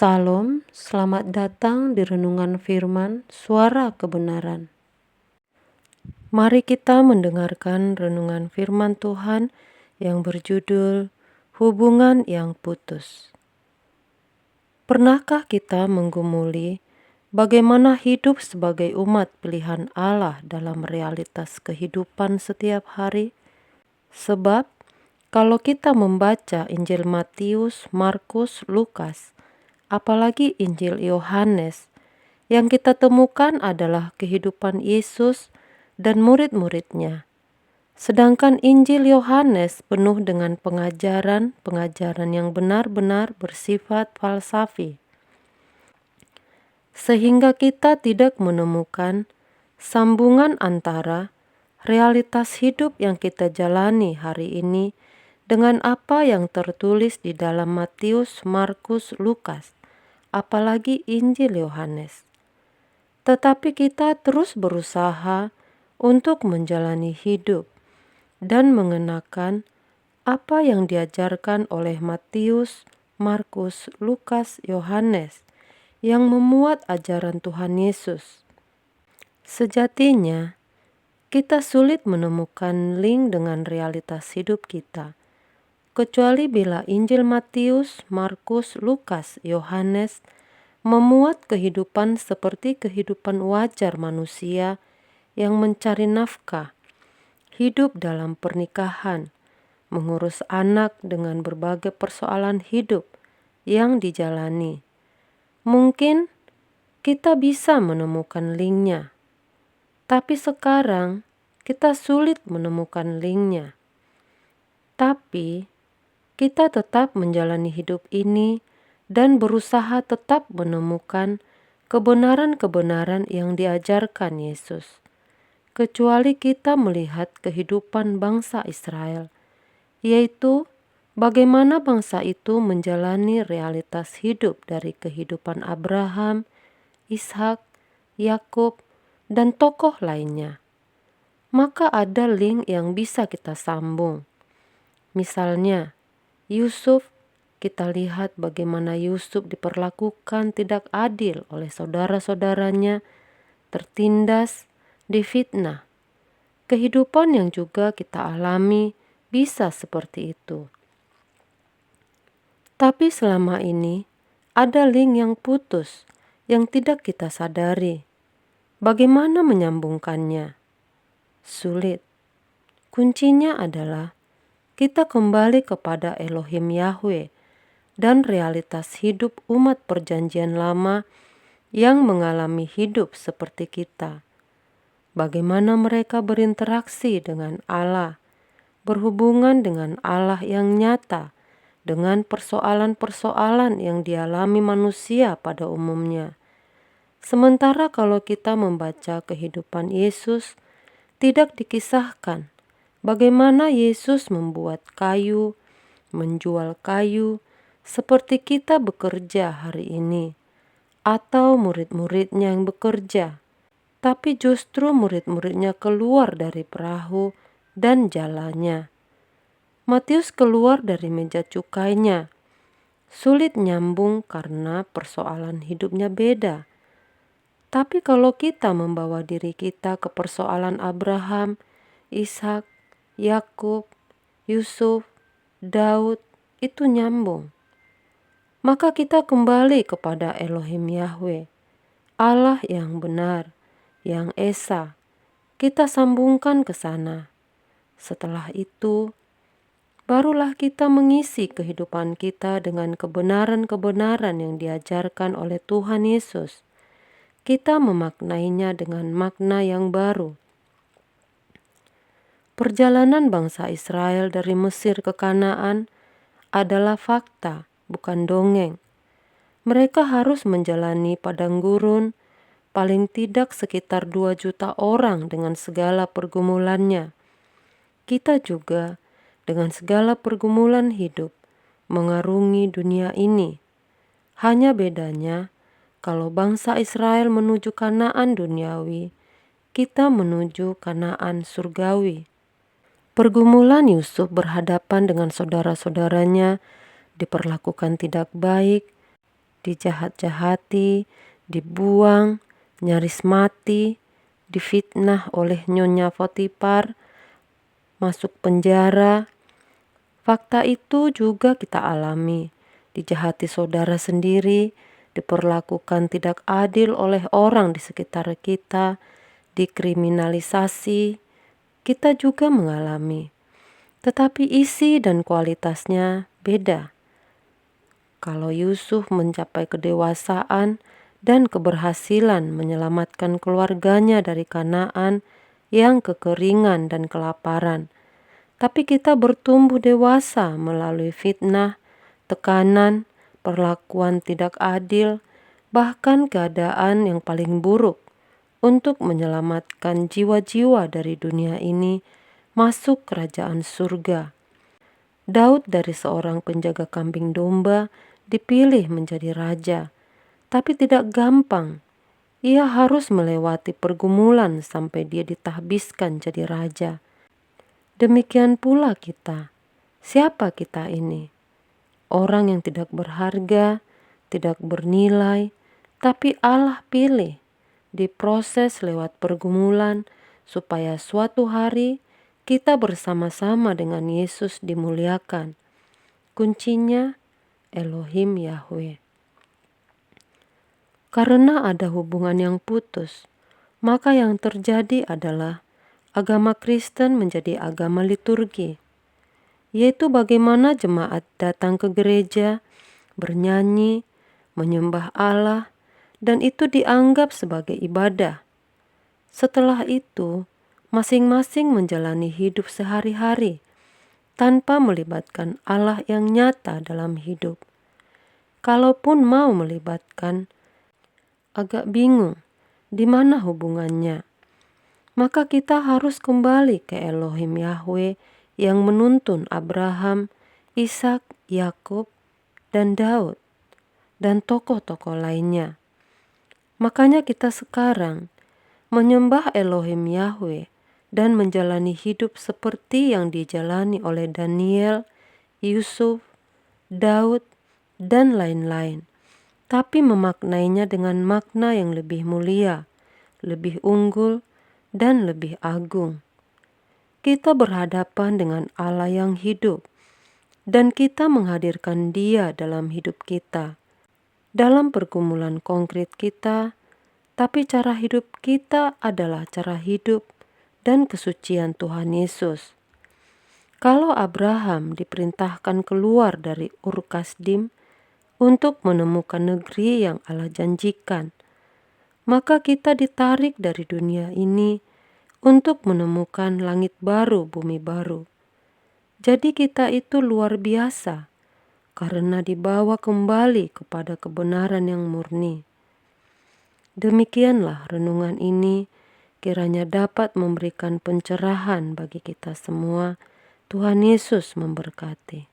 Salam, selamat datang di Renungan Firman Suara Kebenaran. Mari kita mendengarkan renungan firman Tuhan yang berjudul Hubungan yang Putus. Pernahkah kita menggumuli bagaimana hidup sebagai umat pilihan Allah dalam realitas kehidupan setiap hari? Sebab kalau kita membaca Injil Matius, Markus, Lukas, apalagi Injil Yohanes, yang kita temukan adalah kehidupan Yesus dan murid-muridnya. Sedangkan Injil Yohanes penuh dengan pengajaran-pengajaran yang benar-benar bersifat falsafi. Sehingga kita tidak menemukan sambungan antara realitas hidup yang kita jalani hari ini dengan apa yang tertulis di dalam Matius, Markus, Lukas, apalagi Injil Yohanes. Tetapi kita terus berusaha untuk menjalani hidup dan mengenakan apa yang diajarkan oleh Matius, Markus, Lukas, Yohanes yang memuat ajaran Tuhan Yesus. Sejatinya, kita sulit menemukan link dengan realitas hidup kita, kecuali bila Injil Matius, Markus, Lukas, Yohanes memuat kehidupan seperti kehidupan wajar manusia yang mencari nafkah, hidup dalam pernikahan, mengurus anak dengan berbagai persoalan hidup yang dijalani. Mungkin kita bisa menemukan linknya, tapi sekarang kita sulit menemukan linknya. Tapi kita tetap menjalani hidup ini dan berusaha tetap menemukan kebenaran-kebenaran yang diajarkan Yesus. Kecuali kita melihat kehidupan bangsa Israel, yaitu bagaimana bangsa itu menjalani realitas hidup dari kehidupan Abraham, Ishak, Yakub, dan tokoh lainnya. Maka ada link yang bisa kita sambung. Misalnya, Yusuf, kita lihat bagaimana Yusuf diperlakukan tidak adil oleh saudara-saudaranya, tertindas, difitnah. Kehidupan yang juga kita alami bisa seperti itu. Tapi selama ini ada link yang putus yang tidak kita sadari. Bagaimana menyambungkannya? Sulit. Kuncinya adalah kita kembali kepada Elohim Yahweh dan realitas hidup umat perjanjian lama yang mengalami hidup seperti kita. Bagaimana mereka berinteraksi dengan Allah, berhubungan dengan Allah yang nyata, dengan persoalan-persoalan yang dialami manusia pada umumnya. Sementara kalau kita membaca kehidupan Yesus, tidak dikisahkan bagaimana Yesus membuat kayu, menjual kayu, seperti kita bekerja hari ini, atau murid-muridnya yang bekerja. Tapi justru murid-muridnya keluar dari perahu dan jalannya. Matius keluar dari meja cukainya. Sulit nyambung karena persoalan hidupnya beda. Tapi kalau kita membawa diri kita ke persoalan Abraham, Ishak, Yakub, Yusuf, Daud, itu nyambung. Maka kita kembali kepada Elohim Yahweh, Allah yang benar, yang esa. Kita sambungkan ke sana. Setelah itu, barulah kita mengisi kehidupan kita dengan kebenaran-kebenaran yang diajarkan oleh Tuhan Yesus. Kita memaknainya dengan makna yang baru. Perjalanan bangsa Israel dari Mesir ke Kanaan adalah fakta, bukan dongeng. Mereka harus menjalani padang gurun, paling tidak sekitar 2 juta orang dengan segala pergumulannya. Kita juga dengan segala pergumulan hidup mengarungi dunia ini. Hanya bedanya, kalau bangsa Israel menuju Kanaan duniawi, kita menuju Kanaan surgawi. Pergumulan Yusuf berhadapan dengan saudara-saudaranya, diperlakukan tidak baik, dijahat-jahati, dibuang, nyaris mati, difitnah oleh Nyonya Potifar, masuk penjara. Fakta itu juga kita alami, dijahati saudara sendiri, diperlakukan tidak adil oleh orang di sekitar kita, dikriminalisasi, kita juga mengalami. Tetapi isi dan kualitasnya beda. Kalau Yusuf mencapai kedewasaan dan keberhasilan menyelamatkan keluarganya dari Kanaan yang kekeringan dan kelaparan, tapi kita bertumbuh dewasa melalui fitnah, tekanan, perlakuan tidak adil, bahkan keadaan yang paling buruk untuk menyelamatkan jiwa-jiwa dari dunia ini masuk kerajaan surga. Daud dari seorang penjaga kambing domba dipilih menjadi raja, tapi tidak gampang. Ia harus melewati pergumulan sampai dia ditahbiskan jadi raja. Demikian pula kita. Siapa kita ini? Orang yang tidak berharga, tidak bernilai, tapi Allah pilih, diproses lewat pergumulan supaya suatu hari kita bersama-sama dengan Yesus dimuliakan. Kuncinya Elohim Yahweh. Karena ada hubungan yang putus, maka yang terjadi adalah agama Kristen menjadi agama liturgi, yaitu bagaimana jemaat datang ke gereja, bernyanyi, menyembah Allah, dan itu dianggap sebagai ibadah. Setelah itu, masing-masing menjalani hidup sehari-hari tanpa melibatkan Allah yang nyata dalam hidup. Kalaupun mau melibatkan, agak bingung di mana hubungannya. Maka kita harus kembali ke Elohim Yahweh yang menuntun Abraham, Ishak, Yakub, dan Daud, dan tokoh-tokoh lainnya. Makanya kita sekarang menyembah Elohim Yahweh dan menjalani hidup seperti yang dijalani oleh Daniel, Yusuf, Daud, dan lain-lain. Tapi memaknainya dengan makna yang lebih mulia, lebih unggul, dan lebih agung. Kita berhadapan dengan Allah yang hidup, dan kita menghadirkan Dia dalam hidup kita, dalam pergumulan konkret kita, tapi cara hidup kita adalah cara hidup dan kesucian Tuhan Yesus. Kalau Abraham diperintahkan keluar dari Ur Kasdim untuk menemukan negeri yang Allah janjikan, maka kita ditarik dari dunia ini untuk menemukan langit baru, bumi baru. Jadi kita itu luar biasa karena dibawa kembali kepada kebenaran yang murni. Demikianlah renungan ini kiranya dapat memberikan pencerahan bagi kita semua. Tuhan Yesus memberkati.